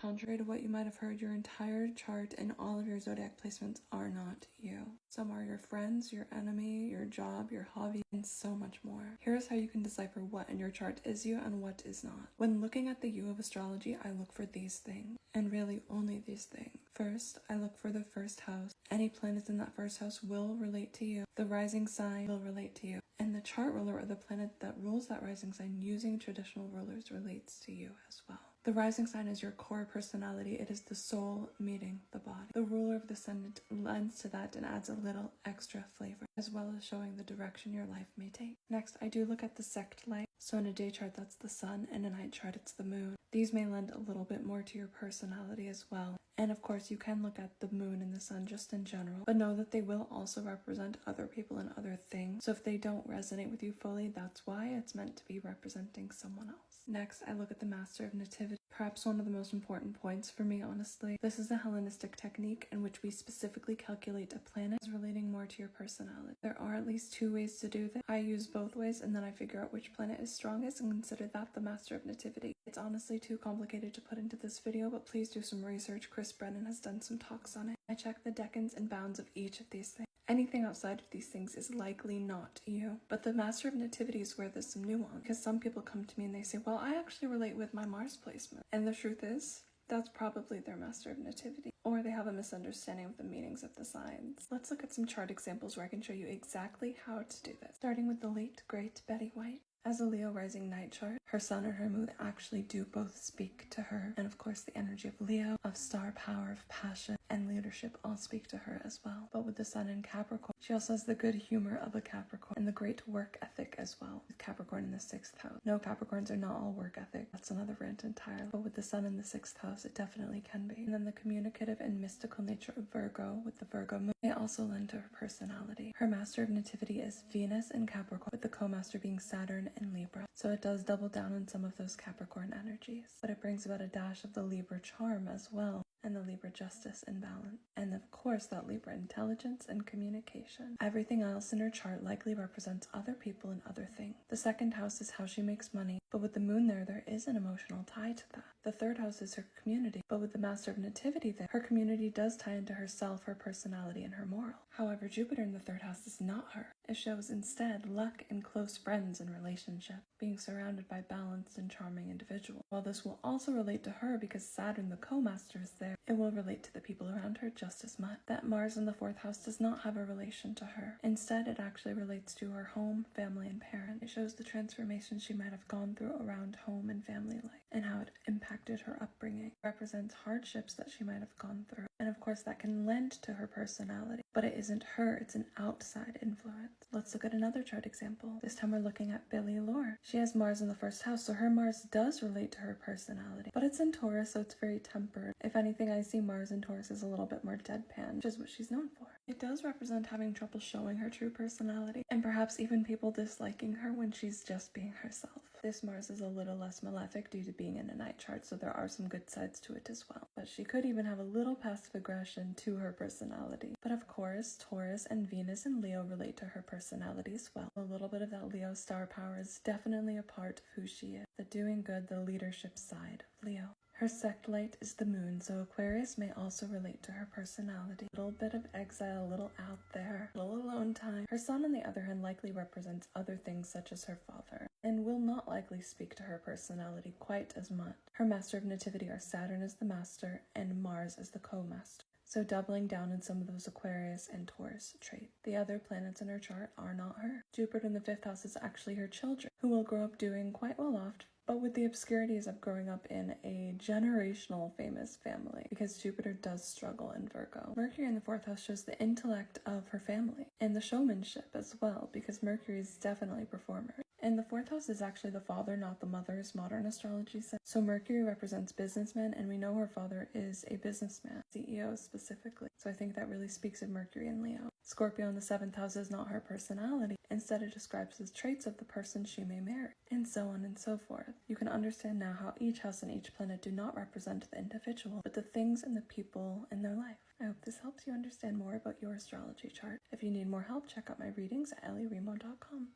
contrary to what you might have heard, your entire chart and all of your zodiac placements are not you. Some are your friends, your enemy, your job, your hobby, and so much more. Here's how you can decipher what in your chart is you and what is not. When looking at the you of astrology, I look for these things, and really only these things. First, I look for the first house. Any planets in that first house will relate to you. The rising sign will relate to you. And the chart ruler, or the planet that rules that rising sign using traditional rulers, relates to you as well. The rising sign is your core personality. It is the soul meeting the body. The ruler of the ascendant lends to that and adds a little extra flavor, as well as showing the direction your life may take. Next, I do look at the sect light. So in a day chart, that's the sun, and a night chart, it's the moon. These may lend a little bit more to your personality as well. And of course, you can look at the moon and the sun just in general, but know that they will also represent other people and other things. So if they don't resonate with you fully, that's why it's meant to be representing someone else. Next, I look at the Master of Nativity. Perhaps one of the most important points for me, honestly. This is a Hellenistic technique in which we specifically calculate a planet as relating more to your personality. There are at least 2 ways to do this. I use both ways, and then I figure out which planet is strongest and consider that the Master of Nativity. It's honestly too complicated to put into this video, but please do some research. Chris Brennan has done some talks on it. I check the decans and bounds of each of these things. Anything outside of these things is likely not you. But the Master of Nativity is where there's some nuance, because some people come to me and they say, well, I actually relate with my Mars placement. And the truth is, that's probably their Master of Nativity. Or they have a misunderstanding of the meanings of the signs. Let's look at some chart examples where I can show you exactly how to do this. Starting with the late, great Betty White. As a Leo rising night chart, her sun and her moon actually do both speak to her. And of course, the energy of Leo, of star power, of passion, and leadership all speak to her as well. But with the sun in Capricorn, she also has the good humor of a Capricorn and the great work ethic as well, with Capricorn in the 6th house. No, Capricorns are not all work ethic. That's another rant entirely. But with the sun in the 6th house, it definitely can be. And then the communicative and mystical nature of Virgo, with the Virgo moon, may also lend to her personality. Her Master of Nativity is Venus in Capricorn, with the co-master being Saturn in Libra. So it does double down on some of those Capricorn energies. But it brings about a dash of the Libra charm as well, and the Libra justice and balance. And of course, that Libra intelligence and communication. Everything else in her chart likely represents other people and other things. The 2nd house is how she makes money, but with the moon there is an emotional tie to that. The 3rd house is her community, but with the Master of Nativity there, her community does tie into herself, her personality, and her moral. However, Jupiter in the 3rd house is not her. It shows instead luck and close friends and relationships, being surrounded by balanced and charming individuals. While this will also relate to her because Saturn, the co-master, is there, it will relate to the people around her just as much. That Mars in the 4th house does not have a relation to her. Instead, it actually relates to her home, family, and parent. It shows the transformation she might have gone through around home and family life and how it impacted her upbringing. It represents hardships that she might have gone through. And of course, that can lend to her personality. But it isn't her, it's an outside influence. Let's look at another chart example. This time we're looking at Billie Lohr. She has Mars in the 1st house, so her Mars does relate to her personality. But it's in Taurus, so it's very tempered. If anything, I see Mars in Taurus as a little bit more deadpan, which is what she's known for. It does represent having trouble showing her true personality, and perhaps even people disliking her when she's just being herself. This Mars is a little less malefic due to being in a night chart, so there are some good sides to it as well. But she could even have a little passive aggression to her personality. But of course, Taurus and Venus and Leo relate to her personality as well. A little bit of that Leo star power is definitely a part of who she is. The doing good, the leadership side of Leo. Her sect light is the moon, so Aquarius may also relate to her personality. A little bit of exile, a little out there, a little alone time. Her sun, on the other hand, likely represents other things such as her father, and will not likely speak to her personality quite as much. Her Master of Nativity are Saturn as the master and Mars as the co-master. So doubling down on some of those Aquarius and Taurus traits. The other planets in her chart are not her. Jupiter in the 5th house is actually her children, who will grow up doing quite well off, but with the obscurities of growing up in a generational famous family, because Jupiter does struggle in Virgo. Mercury in the 4th house shows the intellect of her family, and the showmanship as well, because Mercury is definitely a performer. And the 4th house is actually the father, not the mother, as modern astrology says. So Mercury represents businessmen, and we know her father is a businessman, CEO specifically. So I think that really speaks of Mercury and Leo. Scorpio in the 7th house is not her personality. Instead, it describes the traits of the person she may marry, and so on and so forth. You can understand now how each house and each planet do not represent the individual, but the things and the people in their life. I hope this helps you understand more about your astrology chart. If you need more help, check out my readings at ellieremo.com.